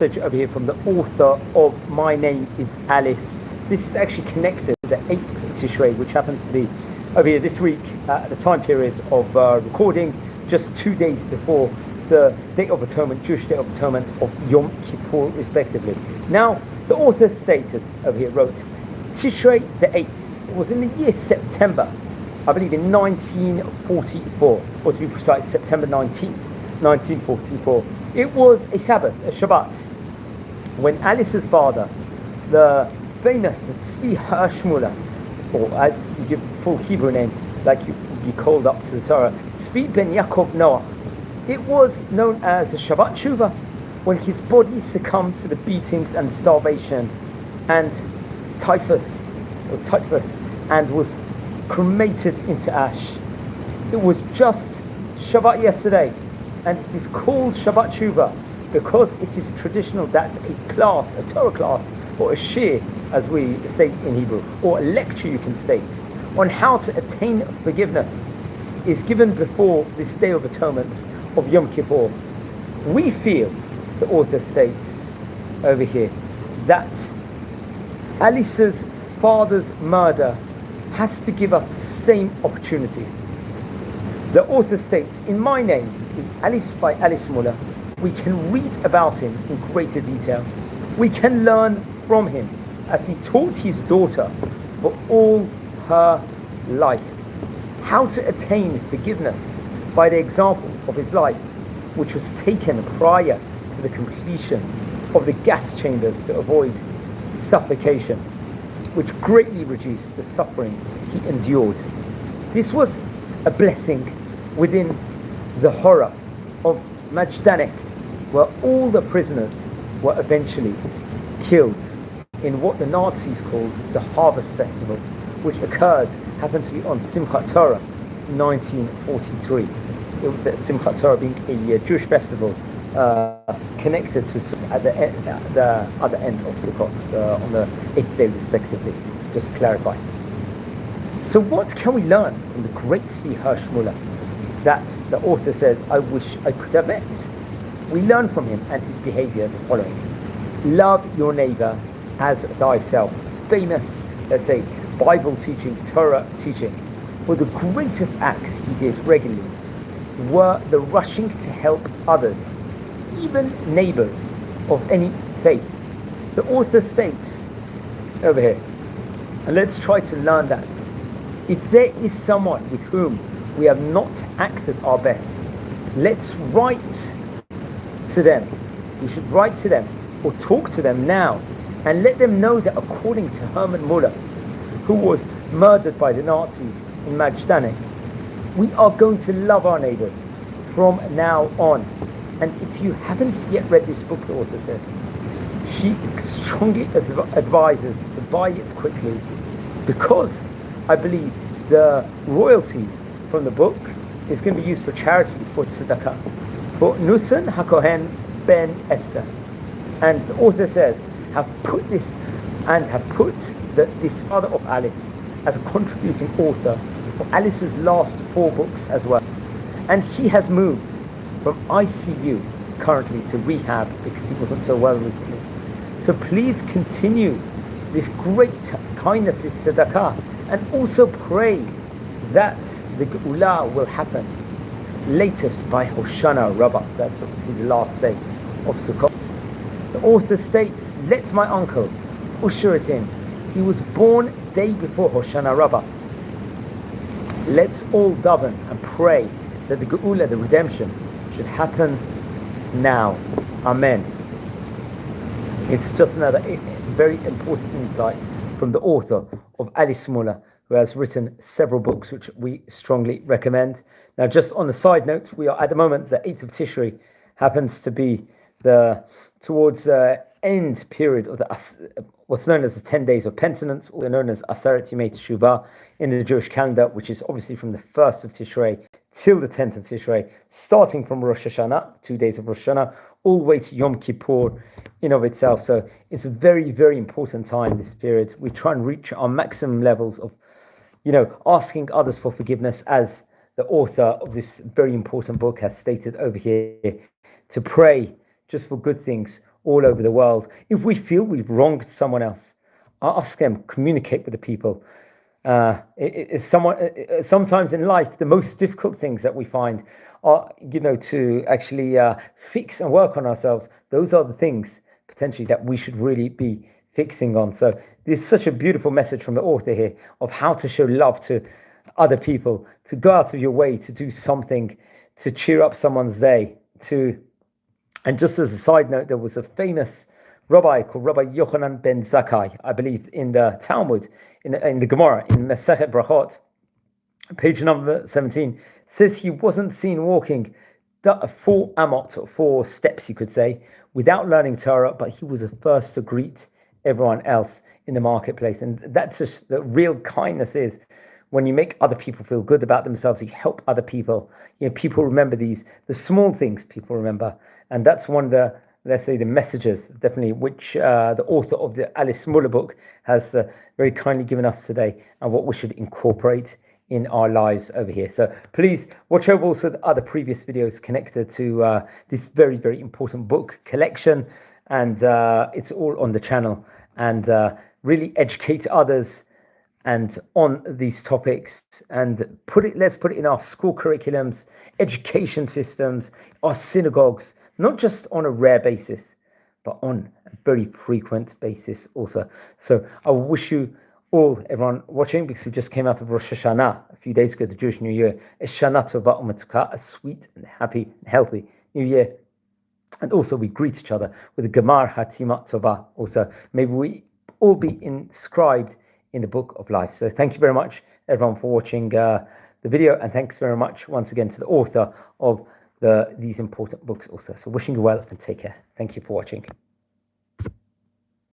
over here from the author of My Name is Alice. This is actually connected to the 8th of Tishrei, which happens to be over here this week at the time period of recording, just 2 days before the Day of Atonement, Jewish Day of Atonement of Yom Kippur, respectively. Now, the author stated over here, wrote, Tishrei the 8th was in the year September, I believe in 1944, or to be precise, September 19th, 1944. It was a Sabbath, a Shabbat, when Alice's father, the famous Tzvi Muller, or as you give full Hebrew name, like you called up to the Torah, Tzvi ben Yaakov Noach, it was known as the Shabbat Tshuva, when his body succumbed to the beatings and starvation and typhus, and was cremated into ash. It was just Shabbat yesterday, and it is called Shabbat Tshuva because it is traditional that a class, a Torah class, or a shir, as we state in Hebrew, or a lecture you can state, on how to attain forgiveness is given before this Day of Atonement of Yom Kippur. We feel, the author states over here, that Alice's father's murder has to give us the same opportunity. The author states, in My Name is Alice by Alice Muller. We can read about him in greater detail. We can learn from him as he taught his daughter for all her life how to attain forgiveness by the example of his life, which was taken prior to the completion of the gas chambers to avoid suffocation, which greatly reduced the suffering he endured. This was a blessing within the horror of Majdanek, where all the prisoners were eventually killed in what the Nazis called the Harvest Festival, which happened to be on Simchat Torah 1943. The Simchat Torah being a Jewish festival connected to at the other end of Sukkot, on the 8th day respectively, just to clarify. So what can we learn from the great Tzvi Muller that the author says, I wish I could have met? We learn from him and his behavior the following. Love your neighbor as thyself. Famous, let's say, Bible teaching, Torah teaching. For the greatest acts he did regularly were the rushing to help others, even neighbors of any faith. The author states over here, and let's try to learn that. If there is someone with whom we have not acted our best, let's write to them. We should write to them or talk to them now and let them know that according to Herman Muller, who was murdered by the Nazis in Majdanek, we are going to love our neighbors from now on. And if you haven't yet read this book, the author says, she strongly advises to buy it quickly, because I believe the royalties from the book is going to be used for charity, for tzedakah, for Nusan HaKohen Ben Esther. And the author says, have put this father of Alice as a contributing author for Alice's last 4 books as well. And he has moved from ICU currently to rehab because he wasn't so well recently. So please continue this great kindness, this tzedakah, and also pray that the Geula will happen latest by Hoshana Rabbah. That's obviously the last day of Sukkot. The author states, let my uncle usher it in. He was born day before Hoshana Rabbah. Let's all daven and pray that the Geula, the redemption, should happen now. Amen. It's just another very important insight from the author of Alice Muller, who has written several books which we strongly recommend. Now, just on the side note, we are at the moment, the 8th of Tishrei happens to be towards end period of what's known as the 10 days of penitence, also known as Aseret Yemai Teshuva in the Jewish calendar, which is obviously from the 1st of Tishrei till the 10th of Tishrei, starting from Rosh Hashanah, 2 days of Rosh Hashanah, all the way to Yom Kippur in of itself. So it's a very, very important time, this period. We try and reach our maximum levels of, asking others for forgiveness, as the author of this very important book has stated over here, to pray just for good things all over the world. If we feel we've wronged someone else, ask them, communicate with the people. Sometimes in life, the most difficult things that we find are, to actually fix and work on ourselves. Those are the things potentially that we should really be fixing on. So there's such a beautiful message from the author here of how to show love to other people, to go out of your way to do something to cheer up someone's day. And just as a side note, there was a famous rabbi called Rabbi Yochanan ben Zakkai, I believe, in the Talmud, in the Gemara, in Masechet Brachot, page number 17, says he wasn't seen walking 4 amot, or 4 steps, you could say, without learning Torah, but he was the first to greet everyone else in the marketplace. And that's just the real kindness is when you make other people feel good about themselves, you help other people. People remember the small things people remember. And that's one of the, let's say, the messages, definitely, which the author of the Alice Muller book has very kindly given us today, and what we should incorporate in our lives over here. So please watch over also the other previous videos connected to this very, very important book collection. And it's all on the channel. And really educate others and on these topics, and let's put it in our school curriculums, education systems, our synagogues, not just on a rare basis, but on a very frequent basis also. So I wish you all, everyone watching, because we just came out of Rosh Hashanah a few days ago, the Jewish New Year, a Shana Tova U'Metuka, a sweet and happy and healthy New Year. And also we greet each other with a Gemar Hatima Tova also. Maybe we all be inscribed in the book of life. So thank you very much, everyone, for watching the video, and thanks very much once again to the author of these important books also. So wishing you well and take care. Thank you for watching.